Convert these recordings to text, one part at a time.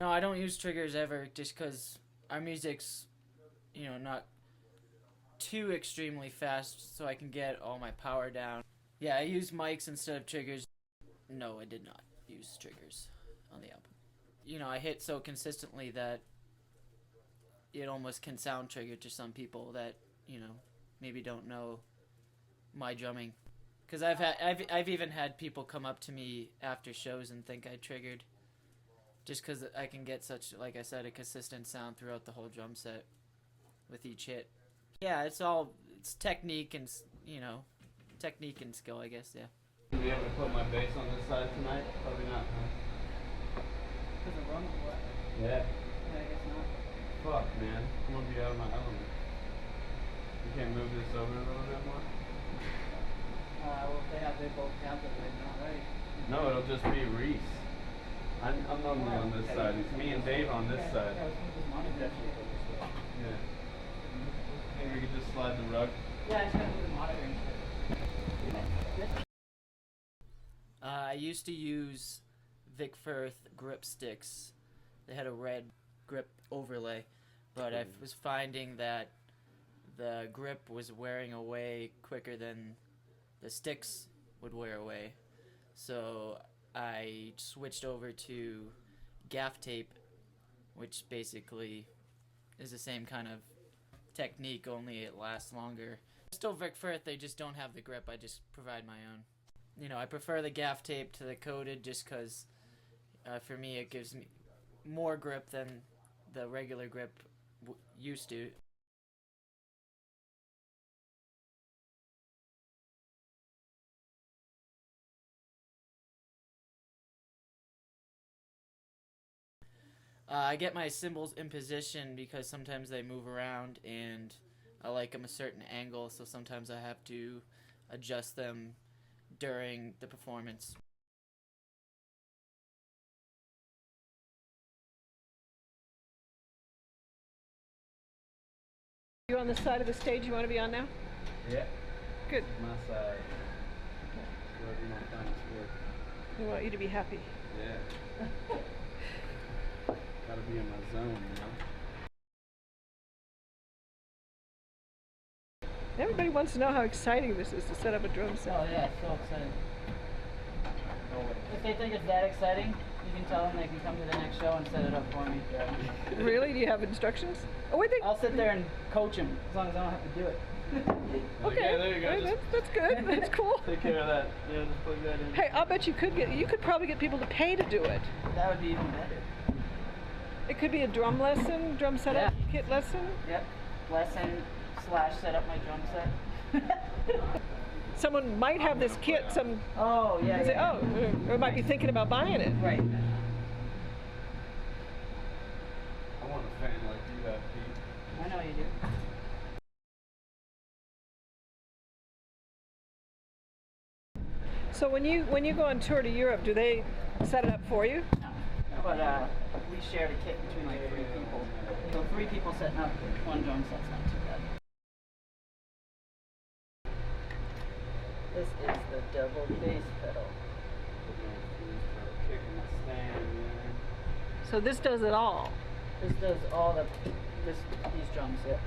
No, I don't use triggers ever, just because our music's, not too extremely fast, so I can get all my power down. Yeah, I use mics instead of triggers. No, I did not use triggers on the album. I hit so consistently that it almost can sound triggered to some people that, maybe don't know my drumming. Because I've even had people come up to me after shows and think I triggered, just because I can get such, like I said, a consistent sound throughout the whole drum set with each hit. Yeah, it's technique and technique and skill, I guess. Yeah. Will you be able to put my bass on this side tonight? Probably not, huh? Does it run or what? Yeah. Yeah, I guess not. Fuck, man. I'm gonna be out of my element. You can't move this over a little bit more? Well, if they both have it right now, right? No, it'll just be Reese. I'm normally on this side. It's me and Dave on this side. Yeah. Maybe we could just slide the rug. Yeah, I just gotta move the monitor instead. I used to use Vic Firth grip sticks. They had a red grip overlay, but I was finding that the grip was wearing away quicker than the sticks would wear away. So I switched over to gaff tape, which basically is the same kind of technique, only it lasts longer. Still Vic Firth, they just don't have the grip. I just provide my own. I prefer the gaff tape to the coated just because for me it gives me more grip than the regular grip used to. I get my cymbals in position because sometimes they move around and I like them a certain angle, so sometimes I have to adjust them during the performance. You on the side of the stage you want to be on now? Yeah. Good. My side. Wherever my finest work. We want you to be happy. Yeah. Gotta be in my zone, Everybody wants to know how exciting this is to set up a drum set. Oh yeah, it's so exciting. If they think it's that exciting, you can tell them they can come to the next show and set it up for me. Really? Do you have instructions? Oh, I think. I'll sit there and coach them as long as I don't have to do it. Okay, yeah, there you go. That's good. That's cool. Take care of that. Yeah, just plug that in. Hey, I'll bet you could probably get people to pay to do it. That would be even better. It could be a drum lesson, drum setup kit lesson. Yep. Lesson / set up my drum set. Someone might have this kit. Oh yeah. Say, or might be thinking about buying it. Right. I want a fan like you have, Pete. I know you do. So when you go on tour to Europe, do they set it up for you? No. But we shared a kit between like 3 people. So 3 people setting up one drum set's not too bad. This is the double bass pedal. Kicking my stand, man. So this does it all. This does all these drums, yeah.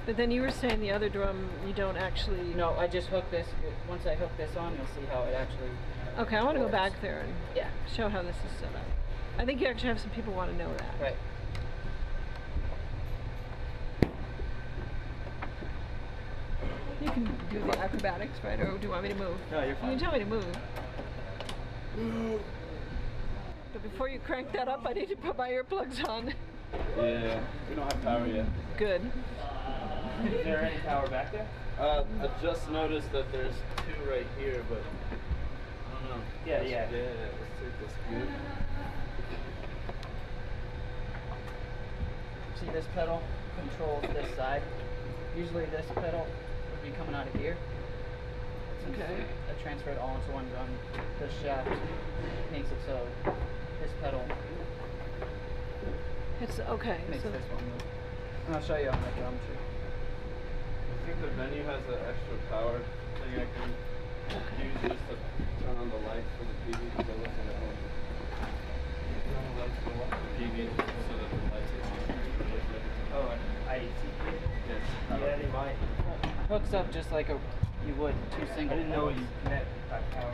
But then you were saying the other drum you don't actually. No, I just hook this. Once I hook this on, you'll see how it actually. Okay, I want to go back there and Yeah. show how this is set up. I think you actually have some people want to know that. Right. You can do the acrobatics, right? Or do you want me to move? No, you're You fine. can tell me to move. But before you crank that up, I need to put my earplugs on. Yeah, we don't have power yet. Good. Is there any power back there? I just noticed that there's 2 right here, but I don't know. Yeah. Yeah, let's take this good. See, this pedal controls this side. Usually this pedal would be coming out of here. Since Okay. I transferred all into one drum. This shaft makes it so this pedal It's okay. makes So this one move. And I'll show you on my drum too. I think the venue has an extra power thing I can use just to turn on the lights for the TV because I listen at home. Turn on the lights PV so that the lights are on. Oh, an IEC. Yes. Yeah, they might. Hooks up just like you would two single. I didn't know ports. you connect that power.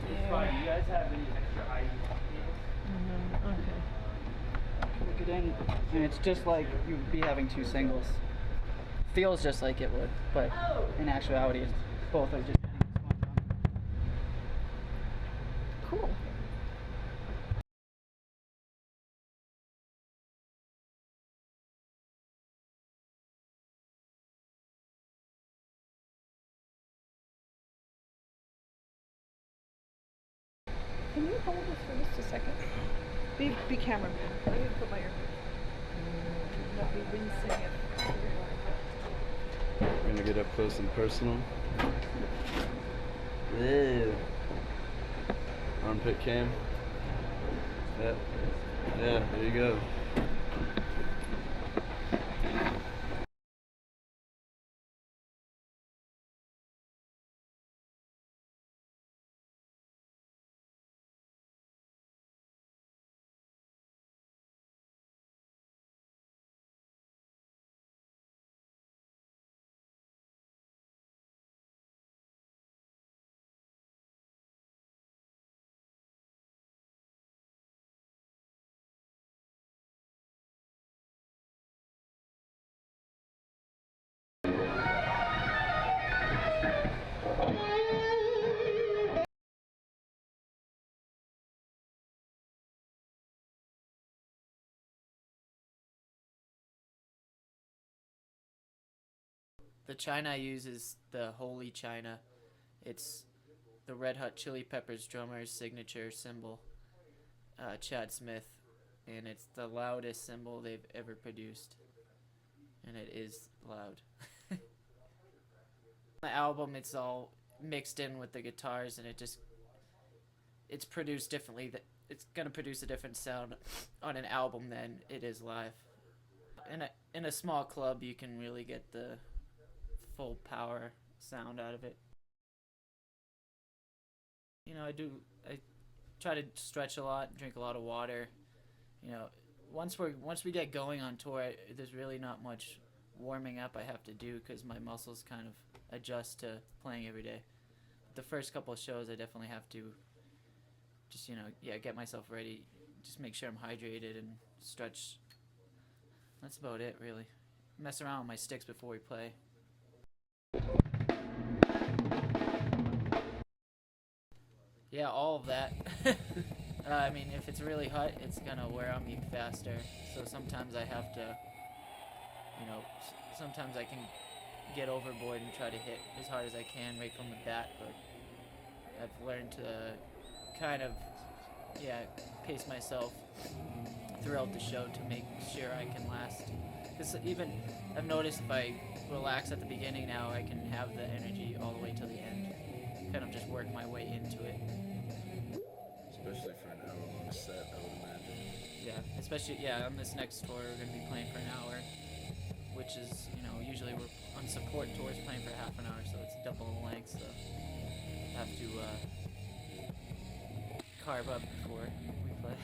It's fine. You guys have any extra IEC cables? Okay. Hook it in, and it's just like you'd be having two singles. Feels just like it would, but in actuality, it's both are just. Cool. Can you hold this for just a second? Be cameraman. I need to put my ear. Not be wincing if. We're gonna get up close and personal. Ew. Armpit cam. Yep. Yeah, there you go. The china I use is the Holy China. It's the Red Hot Chili Peppers drummer's signature cymbal, Chad Smith, and it's the loudest cymbal they've ever produced, and it is loud. The album, it's all mixed in with the guitars, and it's produced differently. It's gonna produce a different sound on an album than it is live. In a small club, you can really get the full power sound out of it. You know, I try to stretch a lot, drink a lot of water. You know, once we get going on tour, there's really not much warming up I have to do because my muscles kind of adjust to playing every day. The first couple of shows, I definitely have to just, get myself ready, just make sure I'm hydrated and stretch. That's about it, really. Mess around with my sticks before we play. Yeah, all of that. I mean, if it's really hot, it's gonna wear on me faster. So sometimes I have to, sometimes I can get overboard and try to hit as hard as I can right from the bat. But I've learned to kind of, pace myself throughout the show to make sure I can last. Because even I've noticed if I relax at the beginning now, I can have the energy all the way till the end. Kind of just work my way into it. Especially for an hour-long set, I would imagine. Yeah, especially on this next tour we're gonna be playing for an hour, which is usually we're on support tours playing for half an hour, so it's double the length. So have to carve up before we play.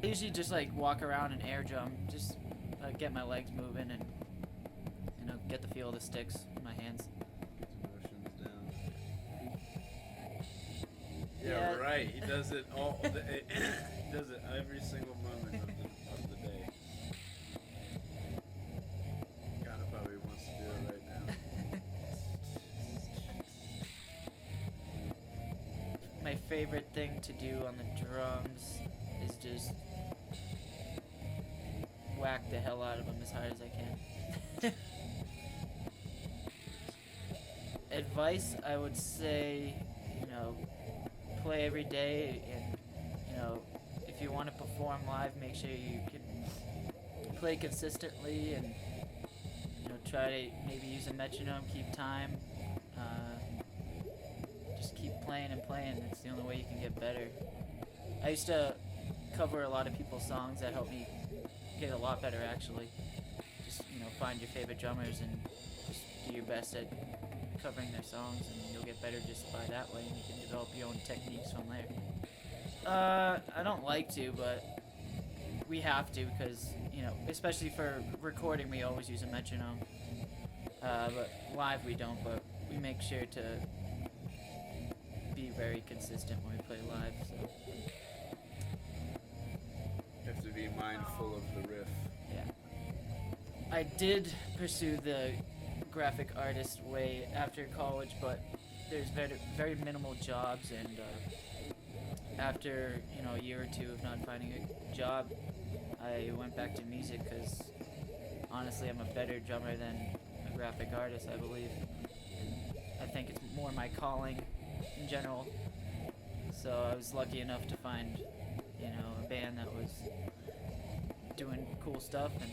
I usually just walk around and air drum, just get my legs moving and get the feel of the sticks in my hands. Get some motions down. Yeah. Right. He does it all. He does it every single moment of the day. God, if probably wants to do it right now. My favorite thing to do on the drums is just whack the hell out of them as hard as I can. Advice, I would say, play every day, and if you want to perform live, make sure you can play consistently, and try to maybe use a metronome, keep time, just keep playing and playing. It's the only way you can get better. I used to cover a lot of people's songs. That helped me get a lot better, actually. Just find your favorite drummers and just do your best at covering their songs, and you'll get better just by that way, and you can develop develop your own techniques from there. I don't like to, but we have to because, you know, especially for recording, we always use a metronome. But live we don't, but we make sure to be very consistent when we play live, so. You have to be mindful of the riff. Yeah. I did pursue the graphic artist way after college, but there's very minimal jobs, and after, you know, a year or two of not finding a job, I went back to music because honestly I'm a better drummer than a graphic artist, I believe. And I think it's more my calling in general. So I was lucky enough to find, you know, a band that was doing cool stuff, and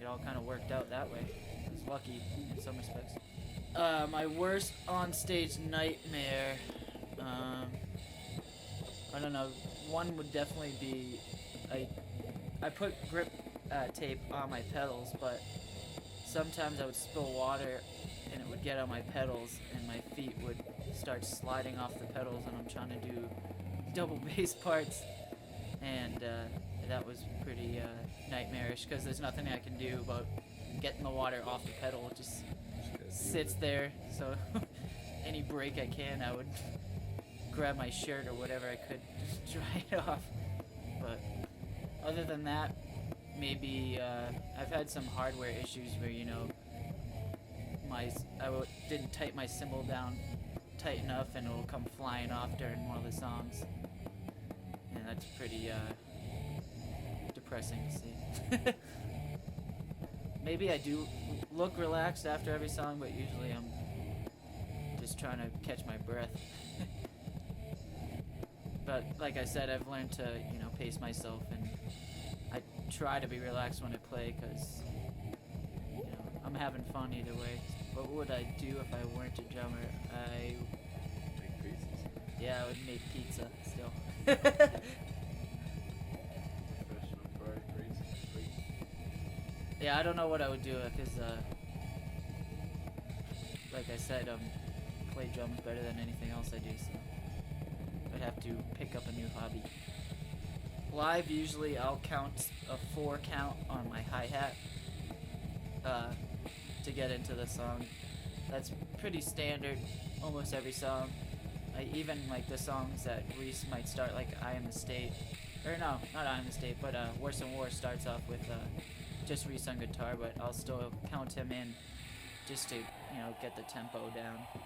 it all kind of worked out that way. I was lucky in some respects. My worst on-stage nightmare, I don't know, one would definitely be, I put grip tape on my pedals, but sometimes I would spill water and it would get on my pedals and my feet would start sliding off the pedals, and I'm trying to do double bass parts, and that was pretty nightmarish because there's nothing I can do about getting the water off the pedal. It just sits there, so any break I can, I would grab my shirt or whatever I could to dry it off. But other than that, maybe I've had some hardware issues where, you know, didn't tighten my cymbal down tight enough and it'll come flying off during one of the songs, and that's pretty depressing to see. Maybe I do look relaxed after every song, but usually I'm just trying to catch my breath. But like I said, I've learned to, you know, pace myself, and I try to be relaxed when I play because, you know, I'm having fun either way. What would I do if I weren't a drummer? Make pizzas. Yeah, I would make pizza still. Professional party crazy. Yeah, I don't know what I would do because, like I said, play drums better than anything else I do, so I'd have to pick up a new hobby. Live, usually I'll count a 4 count on my hi-hat to get into the song. That's pretty standard, almost every song. Even like the songs that Reese might start, like I Am the State, or no, not I Am the State, but Worse and War starts off with just Reese on guitar, but I'll still count him in just to, you know, get the tempo down. So,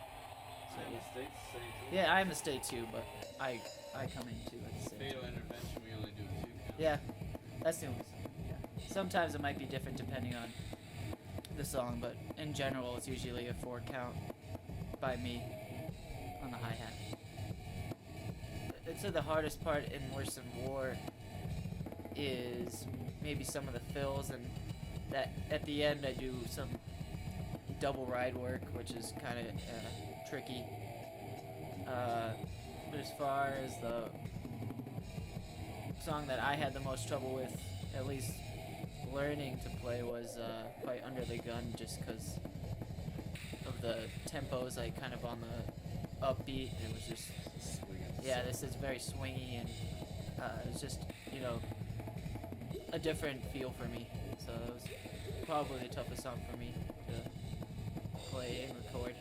Same yeah. mistakes, same too. Yeah, I Am the State too, but I come in too at the same Fatal time. Intervention, we only do 2 counts. Yeah, that's the only song. Yeah. Sometimes it might be different depending on the song, but in general it's usually a 4 count by me on the hi-hat. I'd say the hardest part in Worse and War is maybe some of the fills, and that at the end I do some double ride work, which is kind of tricky. But as far as the song that I had the most trouble with, at least learning to play, was quite Under the Gun, just because of the tempos, like kind of on the upbeat. It was just, yeah, this is very swingy, and it's just, you know, a different feel for me. So it was probably the toughest song for me to play and record.